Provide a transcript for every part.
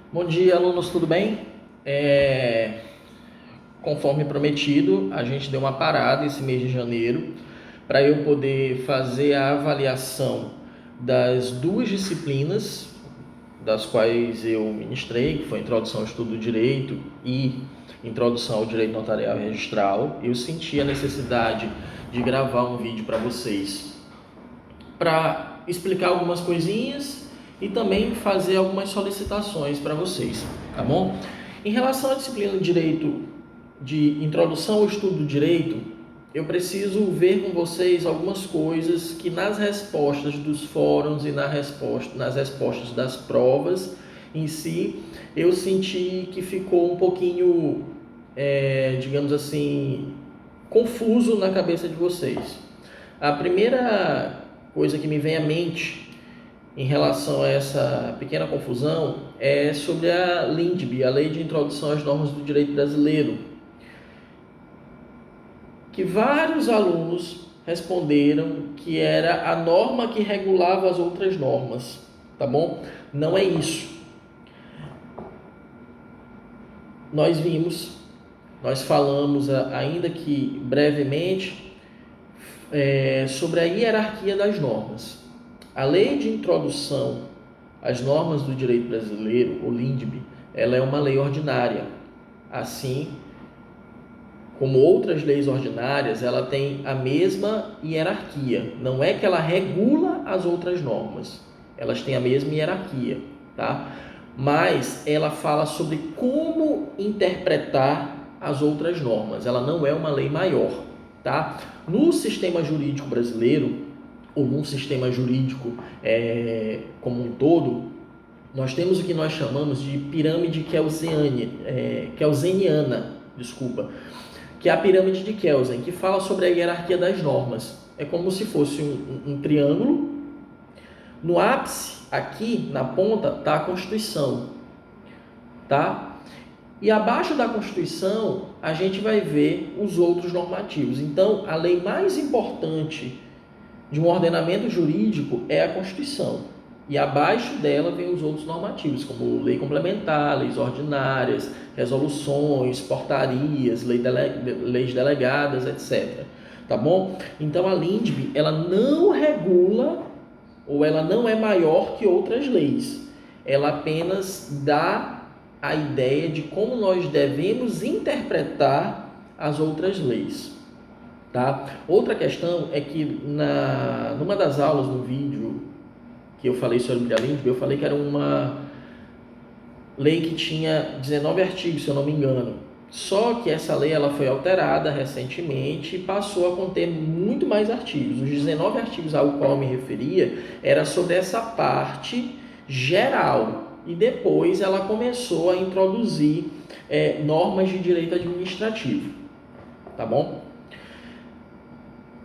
Bom dia, alunos, tudo bem? Conforme prometido, a gente deu uma parada esse mês de janeiro para eu poder fazer a avaliação das duas disciplinas das quais eu ministrei, que foi Introdução ao Estudo do Direito e Introdução ao Direito Notarial e Registral. Eu senti a necessidade de gravar um vídeo para vocês para explicar algumas coisinhas e também fazer algumas solicitações para vocês, tá bom? Em relação à disciplina de Direito, de Introdução ao Estudo do Direito, eu preciso ver com vocês algumas coisas que nas respostas dos fóruns e nas respostas das provas em si, eu senti que ficou um pouquinho, digamos assim, confuso na cabeça de vocês. A primeira coisa que me vem à mente em relação a essa pequena confusão é sobre a LINDB, a Lei de Introdução às Normas do Direito Brasileiro, que vários alunos responderam que era a norma que regulava as outras normas, tá bom? Não é isso. Nós falamos, ainda que brevemente, sobre a hierarquia das normas. A Lei de Introdução às Normas do Direito Brasileiro, o LINDB, ela é uma lei ordinária. Assim como outras leis ordinárias, ela tem a mesma hierarquia. Não é que ela regula as outras normas, elas têm a mesma hierarquia, tá? Mas ela fala sobre como interpretar as outras normas. Ela não é uma lei maior, tá? No sistema jurídico brasileiro, ou num sistema jurídico como um todo, nós temos o que nós chamamos de pirâmide kelseniana, que é a pirâmide de Kelsen, que fala sobre a hierarquia das normas. É como se fosse um triângulo. No ápice, aqui na ponta, está a Constituição, tá? E abaixo da Constituição, a gente vai ver os outros normativos. Então, a lei mais importante de um ordenamento jurídico é a Constituição. E abaixo dela vem os outros normativos, como lei complementar, leis ordinárias, resoluções, portarias, leis delegadas, etc. Tá bom? Então a LINDB, ela não regula ou ela não é maior que outras leis. Ela apenas dá a ideia de como nós devemos interpretar as outras leis. Tá? Outra questão é que numa das aulas no vídeo que eu falei sobre a LINDB, eu falei que era uma lei que tinha 19 artigos, se eu não me engano. Só que essa lei ela foi alterada recentemente e passou a conter muito mais artigos. Os 19 artigos ao qual eu me referia era sobre essa parte geral. E depois ela começou a introduzir normas de direito administrativo. Tá bom?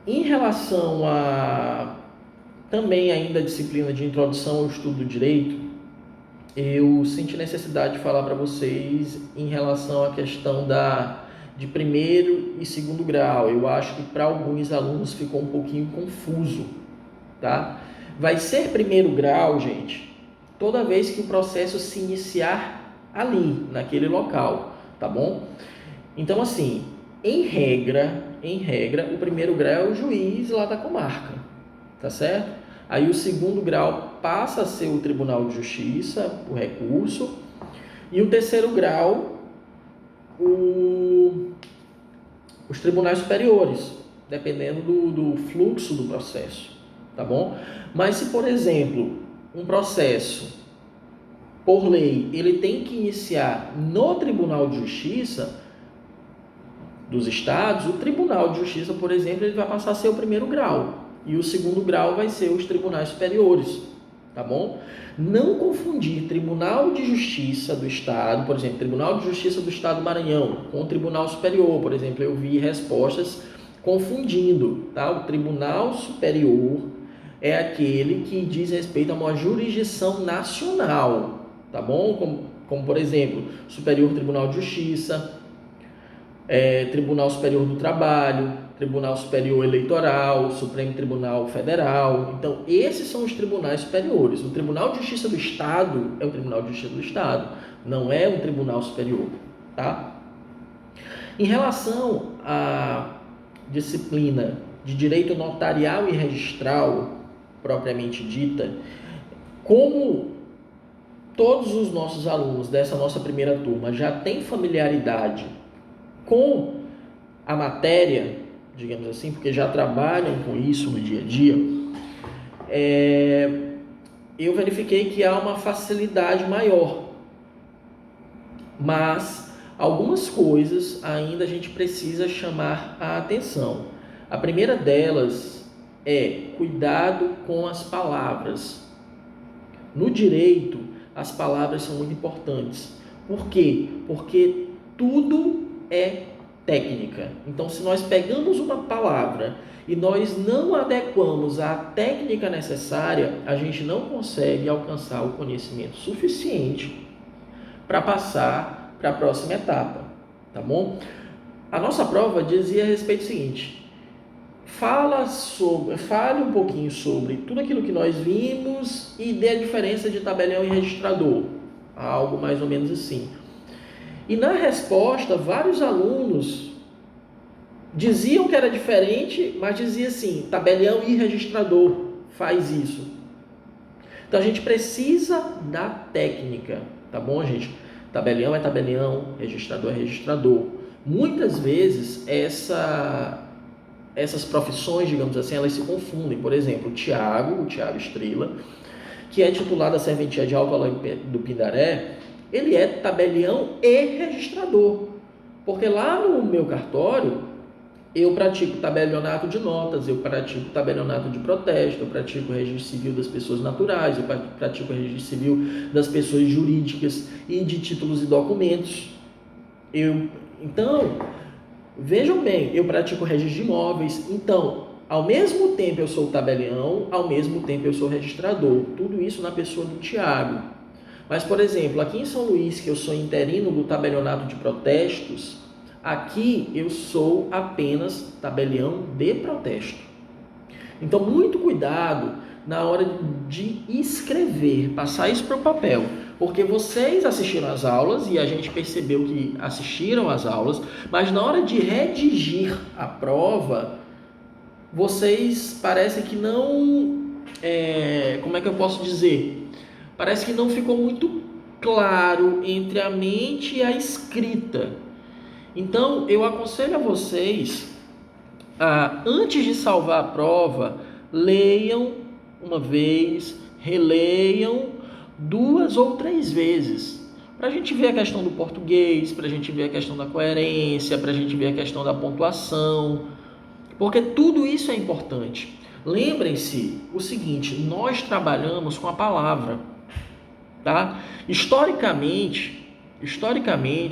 Em relação a também ainda a disciplina de introdução ao estudo do direito, eu senti necessidade de falar para vocês em relação à questão de primeiro e segundo grau. Eu acho que para alguns alunos ficou um pouquinho confuso, tá? Vai ser primeiro grau, gente, toda vez que o processo se iniciar ali, naquele local, tá bom? Então, assim, em regra, o primeiro grau é o juiz lá da comarca, tá certo? Aí o segundo grau passa a ser o Tribunal de Justiça, o recurso, e o terceiro grau, os tribunais superiores, dependendo do fluxo do processo, tá bom? Mas se, por exemplo, um processo, por lei, ele tem que iniciar no Tribunal de Justiça dos estados, o Tribunal de Justiça, por exemplo, ele vai passar a ser o primeiro grau. E o segundo grau vai ser os tribunais superiores, tá bom? Não confundir Tribunal de Justiça do Estado, por exemplo, Tribunal de Justiça do Estado do Maranhão, com o Tribunal Superior, por exemplo, eu vi respostas confundindo, tá? O Tribunal Superior é aquele que diz respeito a uma jurisdição nacional, tá bom? Como por exemplo, Superior Tribunal de Justiça, Tribunal Superior do Trabalho, Tribunal Superior Eleitoral, Supremo Tribunal Federal. Então, esses são os tribunais superiores. O Tribunal de Justiça do Estado é o Tribunal de Justiça do Estado, não é um tribunal superior, tá? Em relação à disciplina de direito notarial e registral, propriamente dita, como todos os nossos alunos dessa nossa primeira turma já têm familiaridade com a matéria, digamos assim, porque já trabalham com isso no dia a dia, eu verifiquei que há uma facilidade maior, mas algumas coisas ainda a gente precisa chamar a atenção. A primeira delas é cuidado com as palavras. No direito, as palavras são muito importantes. Por quê? Porque tudo é técnica. Então, se nós pegamos uma palavra e nós não adequamos à técnica necessária, a gente não consegue alcançar o conhecimento suficiente para passar para a próxima etapa, tá bom? A nossa prova dizia a respeito do seguinte: fale um pouquinho sobre tudo aquilo que nós vimos e dê a diferença de tabelião e registrador, algo mais ou menos assim. E na resposta, vários alunos diziam que era diferente, mas dizia assim: tabelião e registrador, faz isso. Então a gente precisa da técnica, tá bom, gente? Tabelião é tabelião, registrador é registrador. Muitas vezes essas profissões, digamos assim, elas se confundem. Por exemplo, o Tiago Estrela, que é titular da Serventia de Alto Alegre do Pindaré, ele é tabelião e registrador. Porque lá no meu cartório, eu pratico tabelionato de notas, eu pratico tabelionato de protesto, eu pratico registro civil das pessoas naturais, eu pratico registro civil das pessoas jurídicas e de títulos e documentos. Então, vejam bem, eu pratico registro de imóveis. Então, ao mesmo tempo eu sou tabelião, ao mesmo tempo eu sou registrador. Tudo isso na pessoa do Tiago. Mas, por exemplo, aqui em São Luís, que eu sou interino do tabelionato de protestos, aqui eu sou apenas tabelião de protesto. Então, muito cuidado na hora de escrever, passar isso para o papel, porque vocês assistiram às aulas e a gente percebeu que assistiram às aulas, mas na hora de redigir a prova, vocês parecem que não... como é que eu posso dizer? Parece que não ficou muito claro entre a mente e a escrita. Então, eu aconselho a vocês, antes de salvar a prova, leiam uma vez, releiam 2 ou 3 vezes, para a gente ver a questão do português, para a gente ver a questão da coerência, para a gente ver a questão da pontuação, porque tudo isso é importante. Lembrem-se o seguinte: nós trabalhamos com a palavra, tá? Historicamente,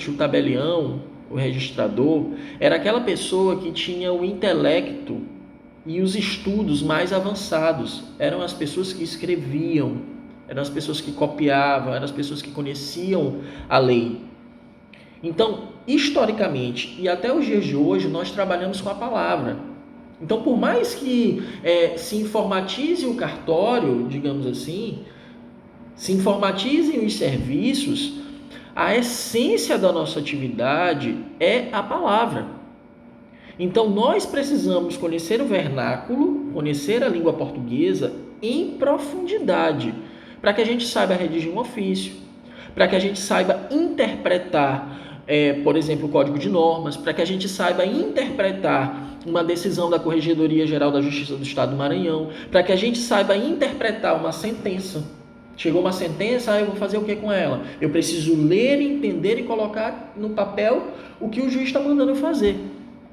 o tabelião, o registrador, era aquela pessoa que tinha o intelecto e os estudos mais avançados. Eram as pessoas que escreviam, eram as pessoas que copiavam, eram as pessoas que conheciam a lei. Então, historicamente e até os dias de hoje, nós trabalhamos com a palavra. Então, por mais que se informatize o cartório, digamos assim, se informatizem os serviços, a essência da nossa atividade é a palavra. Então, nós precisamos conhecer o vernáculo, conhecer a língua portuguesa em profundidade, para que a gente saiba redigir um ofício, para que a gente saiba interpretar, por exemplo, o Código de Normas, para que a gente saiba interpretar uma decisão da Corregedoria Geral da Justiça do Estado do Maranhão, para que a gente saiba interpretar uma sentença. Chegou uma sentença, eu vou fazer o que com ela? Eu preciso ler, entender e colocar no papel o que o juiz está mandando eu fazer.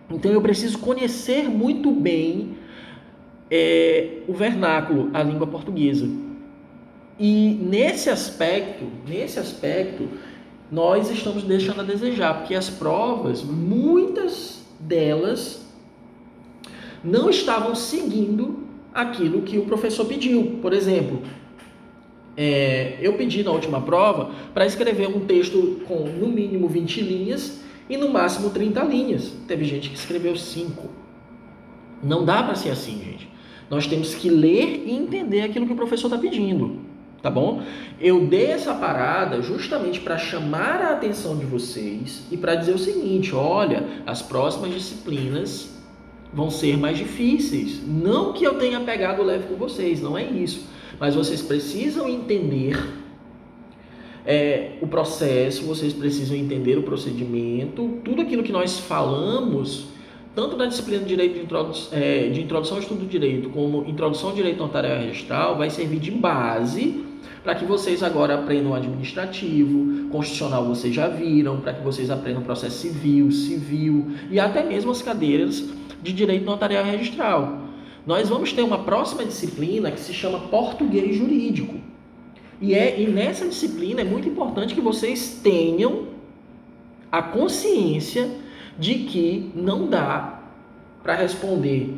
Então eu preciso conhecer muito bem o vernáculo, a língua portuguesa. E nesse aspecto, nós estamos deixando a desejar, porque as provas, muitas delas, não estavam seguindo aquilo que o professor pediu. Por exemplo, eu pedi na última prova para escrever um texto com no mínimo 20 linhas e no máximo 30 linhas. Teve gente que escreveu 5. Não dá para ser assim, gente. Nós temos que ler e entender aquilo que o professor está pedindo, tá bom? Eu dei essa parada justamente para chamar a atenção de vocês e para dizer o seguinte: olha, as próximas disciplinas vão ser mais difíceis. Não que eu tenha pegado leve com vocês, não é isso. Mas vocês precisam entender o processo, vocês precisam entender o procedimento, tudo aquilo que nós falamos, tanto na disciplina de Direito de Introdução ao Estudo do Direito, como Introdução ao Direito Notarial e Registral, vai servir de base para que vocês agora aprendam administrativo, constitucional vocês já viram, para que vocês aprendam processo civil e até mesmo as cadeiras de Direito Notarial e Registral. Nós vamos ter uma próxima disciplina que se chama Português Jurídico. E nessa disciplina é muito importante que vocês tenham a consciência de que não dá para responder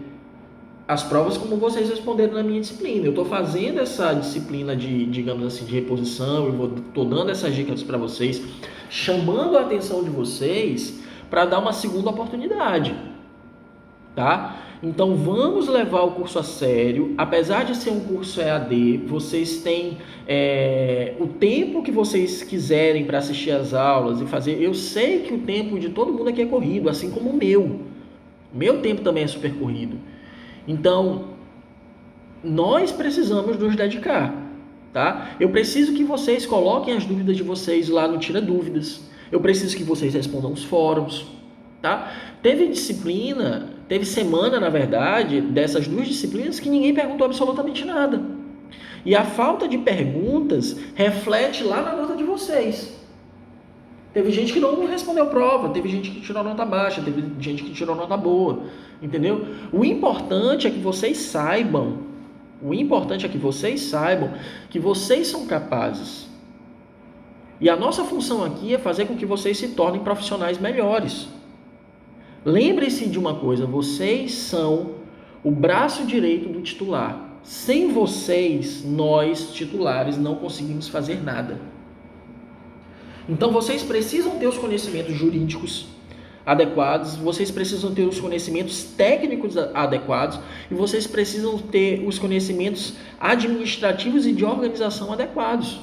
as provas como vocês responderam na minha disciplina. Eu estou fazendo essa disciplina digamos assim, de reposição, eu estou dando essas dicas para vocês, chamando a atenção de vocês para dar uma segunda oportunidade, tá? Então vamos levar o curso a sério. Apesar de ser um curso EAD, vocês têm o tempo que vocês quiserem para assistir às aulas e fazer. Eu sei que o tempo de todo mundo aqui é corrido, assim como o meu. O meu tempo também é super corrido. Então, nós precisamos nos dedicar, tá? Eu preciso que vocês coloquem as dúvidas de vocês lá no Tira Dúvidas. Eu preciso que vocês respondam os fóruns, tá? Teve semana, na verdade, dessas duas disciplinas que ninguém perguntou absolutamente nada. E a falta de perguntas reflete lá na nota de vocês. Teve gente que não respondeu prova, teve gente que tirou nota baixa, teve gente que tirou nota boa, entendeu? O importante é que vocês saibam que vocês são capazes. E a nossa função aqui é fazer com que vocês se tornem profissionais melhores. Lembre-se de uma coisa: vocês são o braço direito do titular. Sem vocês, nós, titulares, não conseguimos fazer nada. Então, vocês precisam ter os conhecimentos jurídicos adequados, vocês precisam ter os conhecimentos técnicos adequados e vocês precisam ter os conhecimentos administrativos e de organização adequados.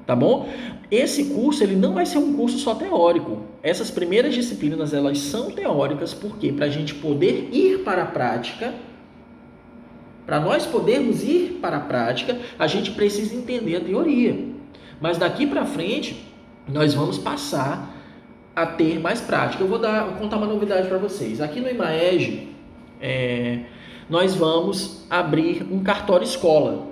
Tá bom? Esse curso ele não vai ser um curso só teórico. Essas primeiras disciplinas elas são teóricas porque para a gente poder ir para a prática, para nós podermos ir para a prática, a gente precisa entender a teoria. Mas daqui para frente nós vamos passar a ter mais prática. Eu vou contar uma novidade para vocês. Aqui no IMAEG nós vamos abrir um cartório escola,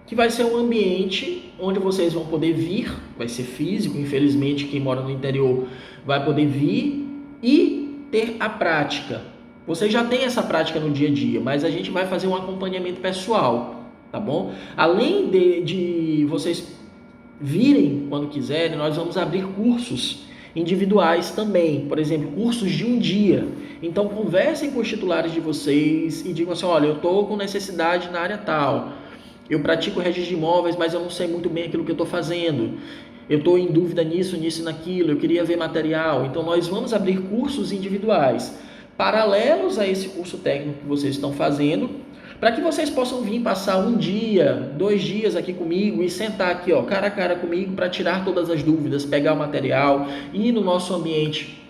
que vai ser um ambiente onde vocês vão poder vir, vai ser físico, infelizmente quem mora no interior vai poder vir e ter a prática. Vocês já têm essa prática no dia a dia, mas a gente vai fazer um acompanhamento pessoal, tá bom? Além de vocês virem quando quiserem, nós vamos abrir cursos individuais também, por exemplo, cursos de um dia. Então conversem com os titulares de vocês e digam assim: olha, eu estou com necessidade na área tal, eu pratico registro de imóveis, mas eu não sei muito bem aquilo que eu estou fazendo, eu estou em dúvida nisso e naquilo, eu queria ver material. Então nós vamos abrir cursos individuais paralelos a esse curso técnico que vocês estão fazendo, para que vocês possam vir passar 1 dia, 2 dias aqui comigo e sentar aqui, ó, cara a cara comigo para tirar todas as dúvidas, pegar o material, ir no nosso ambiente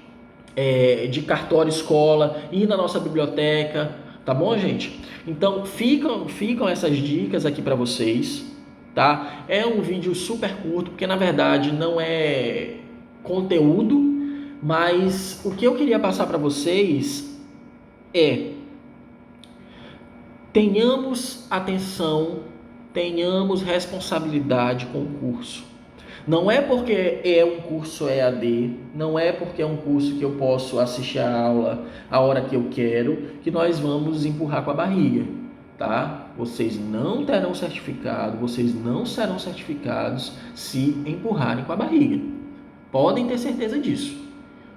de cartório escola, ir na nossa biblioteca, tá bom, gente? Então ficam essas dicas aqui para vocês, tá? É um vídeo super curto, porque na verdade não é conteúdo, mas o que eu queria passar para vocês é: tenhamos atenção, tenhamos responsabilidade com o curso. Não é porque é um curso EAD, não é porque é um curso que eu posso assistir a aula a hora que eu quero, que nós vamos empurrar com a barriga, tá? Vocês não terão certificado, vocês não serão certificados se empurrarem com a barriga. Podem ter certeza disso,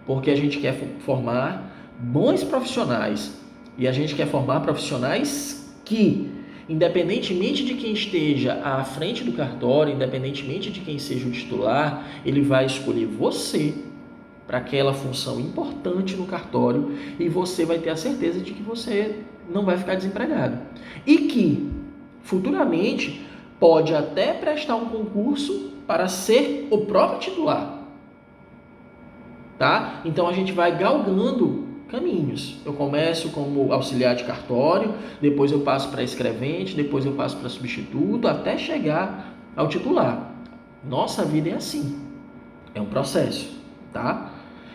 porque a gente quer formar bons profissionais e a gente quer formar profissionais que, independentemente de quem esteja à frente do cartório, independentemente de quem seja o titular, ele vai escolher você para aquela função importante no cartório e você vai ter a certeza de que você não vai ficar desempregado. E que, futuramente, pode até prestar um concurso para ser o próprio titular. Tá? Então a gente vai galgando caminhos. Eu começo como auxiliar de cartório, depois eu passo para escrevente, depois eu passo para substituto, até chegar ao titular. Nossa vida é assim. É um processo, tá?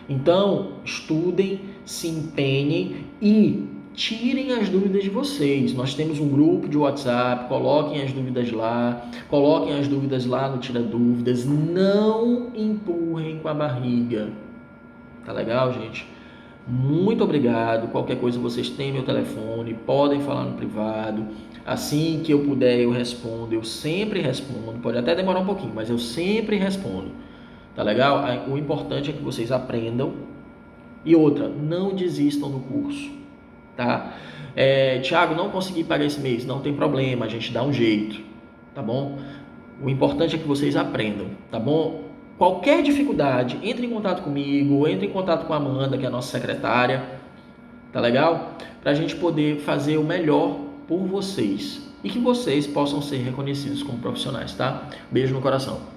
Então, estudem, se empenhem e tirem as dúvidas de vocês. Nós temos um grupo de WhatsApp, coloquem as dúvidas lá, coloquem as dúvidas lá no Tira Dúvidas, não empurrem com a barriga. Tá legal, gente? Muito obrigado. Qualquer coisa vocês têm meu telefone, podem falar no privado. Assim que eu puder, eu respondo. Eu sempre respondo. Pode até demorar um pouquinho, mas eu sempre respondo. Tá legal? O importante é que vocês aprendam. E outra, não desistam do curso. Tá? Thiago, não consegui pagar esse mês. Não tem problema, a gente dá um jeito. Tá bom? O importante é que vocês aprendam. Tá bom? Qualquer dificuldade, entre em contato comigo, entre em contato com a Amanda, que é a nossa secretária, tá legal? Para a gente poder fazer o melhor por vocês e que vocês possam ser reconhecidos como profissionais, tá? Beijo no coração.